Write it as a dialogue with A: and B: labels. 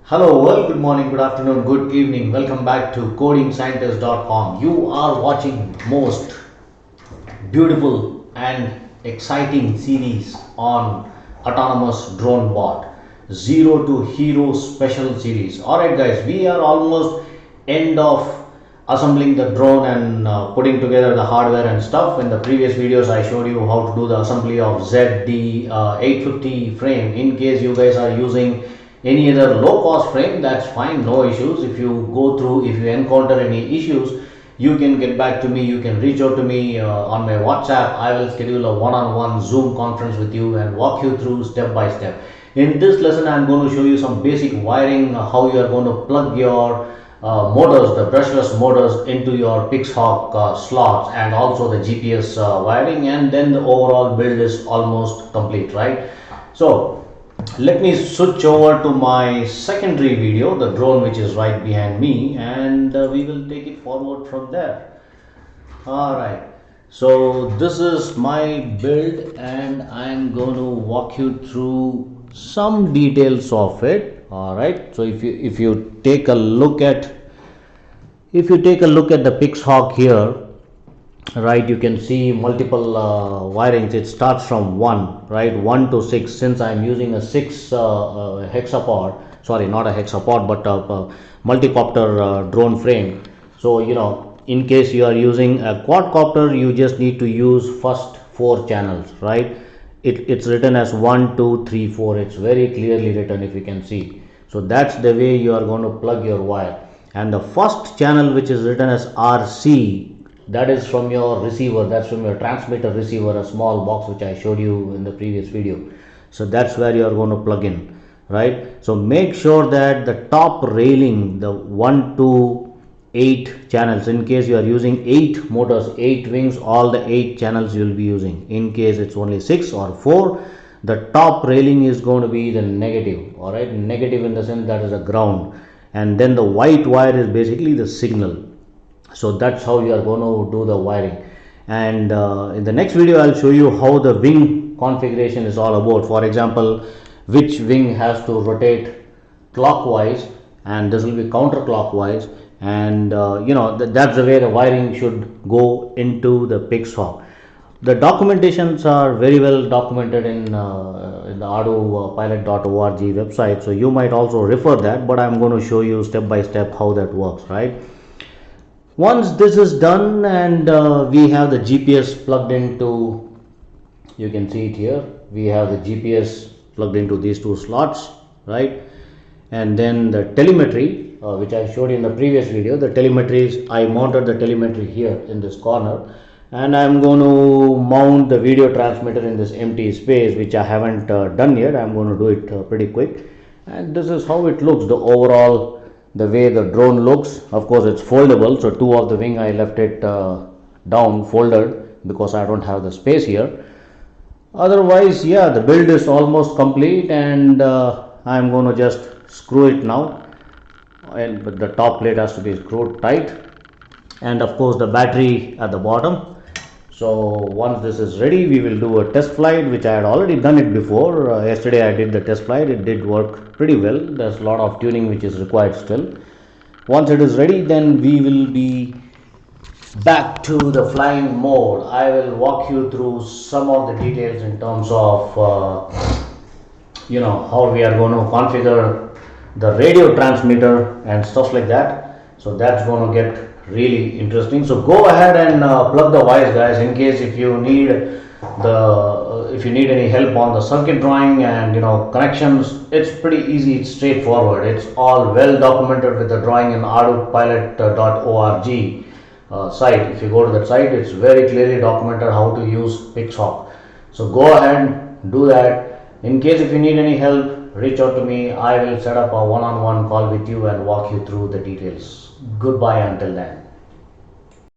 A: Hello world, good morning, good afternoon, good evening. Welcome back to codingscientist.com. You are watching most beautiful and exciting series on autonomous drone bot, zero to hero special series. Alright guys, we are almost end of assembling the drone and putting together the hardware and stuff. In the previous videos I showed you how to do the assembly of ZD850 frame. In case you guys are using any other low cost frame, that's fine, no issues. If you encounter any issues, you can get back to me, you can reach out to me on my WhatsApp. I will schedule a one-on-one Zoom conference with you and walk you through step by step. In this lesson I'm going to show you some basic wiring, how you are going to plug your motors, the brushless motors, into your Pixhawk slots, and also the GPS wiring, and then the overall build is almost complete, right? So let me switch over to my secondary video, the drone which is right behind me, and we will take it forward from there. Alright, so this is my build and I'm going to walk you through some details of it. Alright, so if you take a look at the Pixhawk here, right, you can see multiple wirings. It starts from 1, right, 1 to 6. Since I'm using a 6 hexapod, sorry, not a hexapod but a multicopter drone frame. So in case you are using a quadcopter, you just need to use first 4 channels, right? It's written as 1 2 3 4. It's very clearly written, if you can see. So that's the way you are going to plug your wire. And the first channel, which is written as RC, that is from your receiver, that's from your transmitter receiver, a small box which I showed you in the previous video. So that's where you are going to plug in, right? So make sure that the top railing, the 1 to 8 channels, in case you are using 8 motors, 8 wings, all the 8 channels you will be using. In case it's only 6 or 4, the top railing is going to be the negative, all right, negative in the sense that is a ground, and then the white wire is basically the signal. So that's how you are going to do the wiring. And in the next video I'll show you how the wing configuration is all about. For example, which wing has to rotate clockwise and this will be counterclockwise, and that's the way the wiring should go into the Pixhawk. The documentations are very well documented in the AutoPilot.org website, so you might also refer that, but I'm going to show you step by step how that works, right? Once this is done and we have the GPS plugged into, you can see it here, we have the GPS plugged into these 2 slots, right? And then the telemetry, which I showed you in the previous video, the telemetry is, I mounted the telemetry here in this corner, and I'm going to mount the video transmitter in this empty space, which I haven't done yet. I'm going to do it pretty quick, and this is how it looks, the overall, the way the drone looks. Of course it's foldable, so 2 of the wing I left it down folded because I don't have the space here. Otherwise, yeah, the build is almost complete, and I'm going to just screw it now, but the top plate has to be screwed tight, and of course the battery at the bottom. So once this is ready, we will do a test flight, which I had already done it before. Yesterday I did the test flight. It did work pretty well. There's a lot of tuning which is required still. Once it is ready, then we will be back to the flying mode. I will walk you through some of the details in terms of how we are going to configure the radio transmitter and stuff like that. So that's going to get really interesting. So go ahead and plug the wires, guys, in case if you need any help on the circuit drawing and connections. It's pretty easy, it's straightforward, it's all well documented with the drawing in AutoPilot.org site. If you go to that site, it's very clearly documented how to use Pixhawk. So go ahead, do that. In case if you need any help, reach out to me. I will set up a one-on-one call with you and walk you through the details. Goodbye until then.